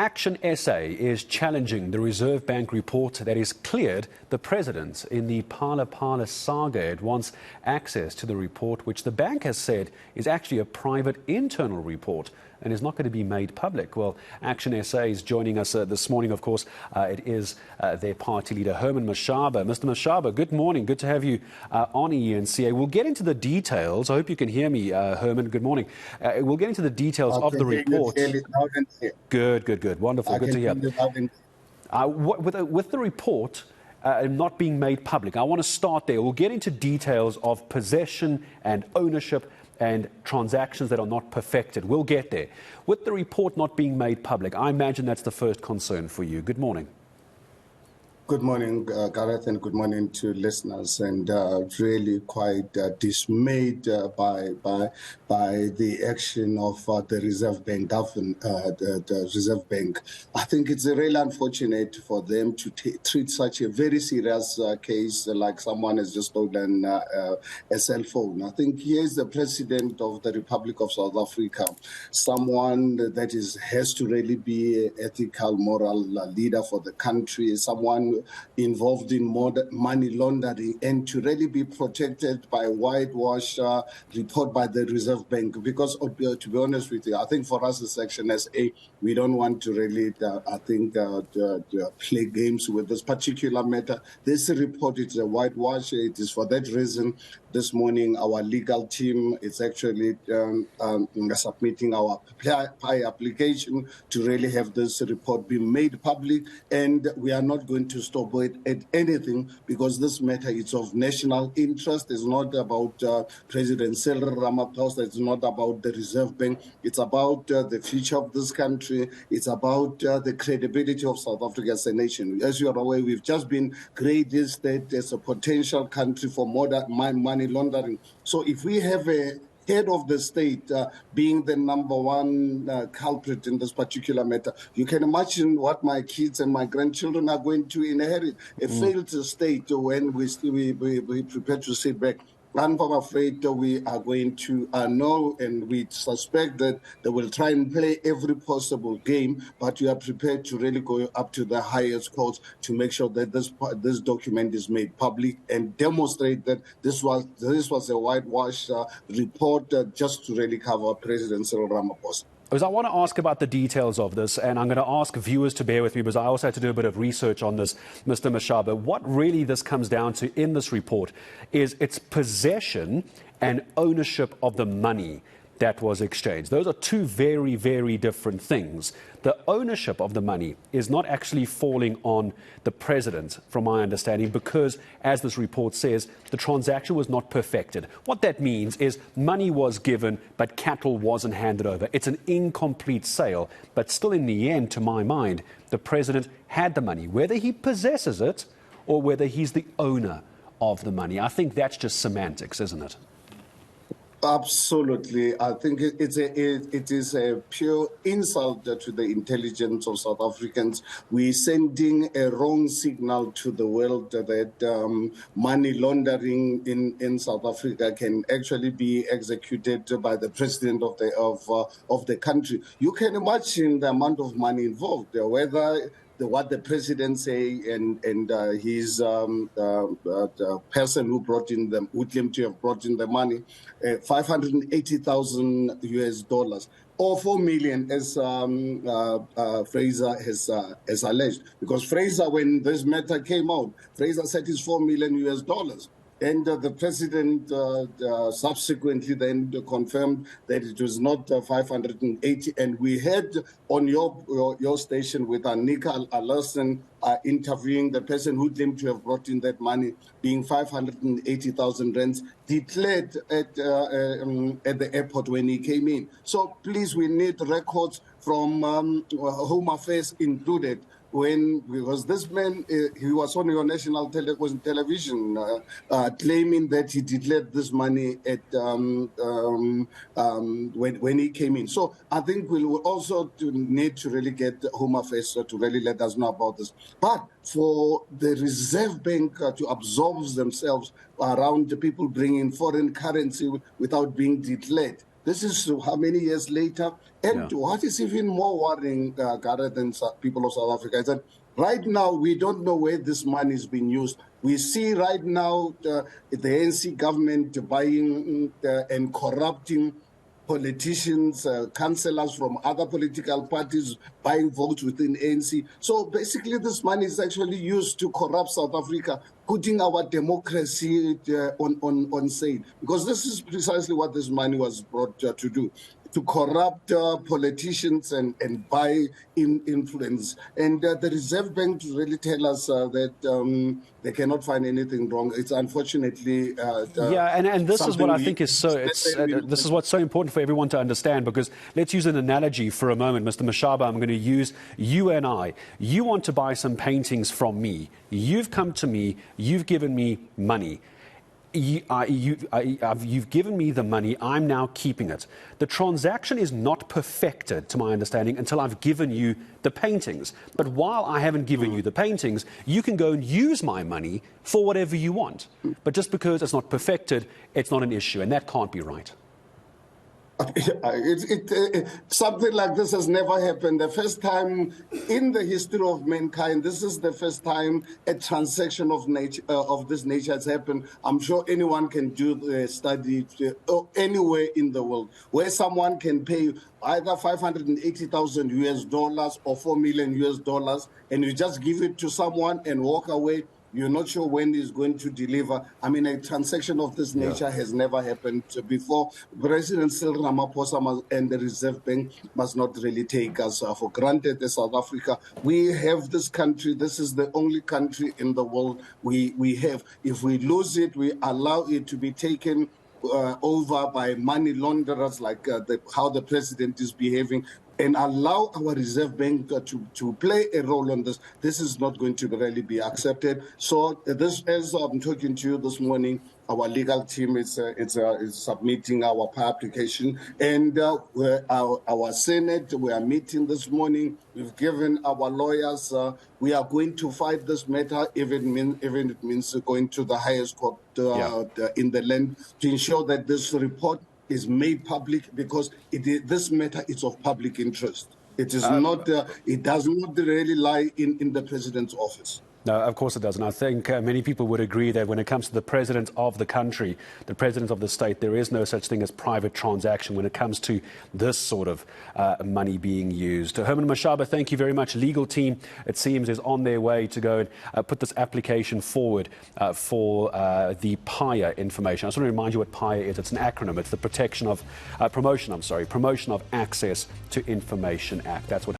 ActionSA is challenging the Reserve Bank report that has cleared the president in the Phala Phala saga. It wants access to the report, which the bank has said is actually a private internal report and is not going to be made public. Well, ActionSA is joining us this morning, of course. It is their party leader, Herman Mashaba. Mr. Mashaba, good morning. Good to have you on ActionSA. We'll get into the details. I hope you can hear me, Herman. Good morning. We'll get into the details of the report. Good. Wonderful. Good to hear. With the report not being made public, I want to start there. We'll get into details of possession and ownership and transactions that are not perfected. We'll get there. With the report not being made public, I imagine that's the first concern for you. Good morning. Good morning, Gareth, and good morning to listeners. And really quite dismayed by the action of the Reserve Bank government, the Reserve Bank. I think it's really unfortunate for them to treat such a very serious case like someone has just stolen a cell phone. I think he is the President of the Republic of South Africa, someone that has to really be an ethical, moral leader for the country, someone involved in money laundering, and to really be protected by a whitewash report by the Reserve Bank. Because to be honest with you, I think for us as ActionSA, we don't want to really, play games with this particular matter. This report is a whitewash. It is for that reason this morning our legal team is actually submitting our application to really have this report be made public, and we are not going to stop it at anything, because this matter is of national interest. It's not about President Cyril Ramaphosa. It's not about the Reserve Bank. It's about the future of this country. It's about the credibility of South Africa as a nation. As you are aware, we've just been graded as a potential country for money laundering. So if we have a head of the state being the number one culprit in this particular matter, you can imagine what my kids and my grandchildren are going to inherit. A failed state when we prepare to sit back. And I'm afraid we are going to know, and we suspect that they will try and play every possible game, but we are prepared to really go up to the highest courts to make sure that this document is made public and demonstrate that this was a whitewash report just to really cover President Cyril Ramaphosa. Because I want to ask about the details of this, and I'm going to ask viewers to bear with me because I also had to do a bit of research on this, Mr. Mashaba. What really this comes down to in this report is its possession and ownership of the money that was exchanged. Those are two very, very different things. The ownership of the money is not actually falling on the president, from my understanding, because, as this report says, the transaction was not perfected. What that means is money was given, but cattle wasn't handed over. It's an incomplete sale, but still, in the end, to my mind, the president had the money, whether he possesses it or whether he's the owner of the money. I think that's just semantics, isn't it? Absolutely. I think it is a pure insult to the intelligence of South Africans. We're sending a wrong signal to the world that money laundering in South Africa can actually be executed by the president of the country. You can imagine the amount of money involved, whether what the president say and his the person who brought in them, who claimed to have brought in the money, $580,000 or 4 million, as Fraser has alleged. Because Fraser, when this matter came out, Fraser said it's $4 million. And the president subsequently then confirmed that it was not 580. And we had on your station with Anika Alerson interviewing the person who claimed to have brought in that money being 580,000 rands declared at the airport when he came in. So please, we need records from Home Affairs included. Because this man, he was on your national television claiming that he declared this money at when he came in. So I think we will also need to really get Home Affairs to really let us know about this. But for the Reserve Bank to absorb themselves around the people bringing foreign currency without being declared, This is how many years later. And what is even more worrying, Gareth and people of South Africa, is that right now we don't know where this money is being used. We see right now the ANC government buying and corrupting politicians, councillors from other political parties buying votes within ANC. So basically this money is actually used to corrupt South Africa, putting our democracy on sale. Because this is precisely what this money was brought to do, to corrupt politicians and buy influence. And the Reserve Bank really tell us that they cannot find anything wrong. It's unfortunately and this is what I think is so. This is what's so important for everyone to understand, because let's use an analogy for a moment, Mr. Mashaba. I'm going to use you and I. You want to buy some paintings from me. You've come to me. You've given me money. You've given me the money, I'm now keeping it. The transaction is not perfected, to my understanding, until I've given you the paintings. But while I haven't given you the paintings, you can go and use my money for whatever you want. But just because it's not perfected, it's not an issue, and that can't be right. Something like this has never happened. The first time in the history of mankind, this is the first time a transaction of this nature has happened. I'm sure anyone can do the study anywhere in the world where someone can pay either 580,000 US dollars or $4 million US dollars, and you just give it to someone and walk away. You're not sure when he's going to deliver. I mean, a transaction of this nature has never happened before. President Cyril Ramaphosa and the Reserve Bank must not really take us for granted as South Africa. We have this country. This is the only country in the world we have. If we lose it, we allow it to be taken over by money launderers, like how the president is behaving, and allow our Reserve Bank to play a role on this. This is not going to really be accepted. So this, as I'm talking to you this morning, our legal team is submitting our application, and our Senate, we are meeting this morning. We've given our lawyers, we are going to fight this matter, even it means going to the highest court in the land, to ensure that this report is made public, because this matter is of public interest. It is not. It does not really lie in the president's office. No, of course it doesn't. I think many people would agree that when it comes to the president of the country, the president of the state, there is no such thing as private transaction when it comes to this sort of money being used. Herman Mashaba, thank you very much. Legal team, it seems, is on their way to go and put this application forward for the PAIA information. I just want to remind you what PAIA is. It's an acronym. It's the Promotion of Access to Information Act. That's what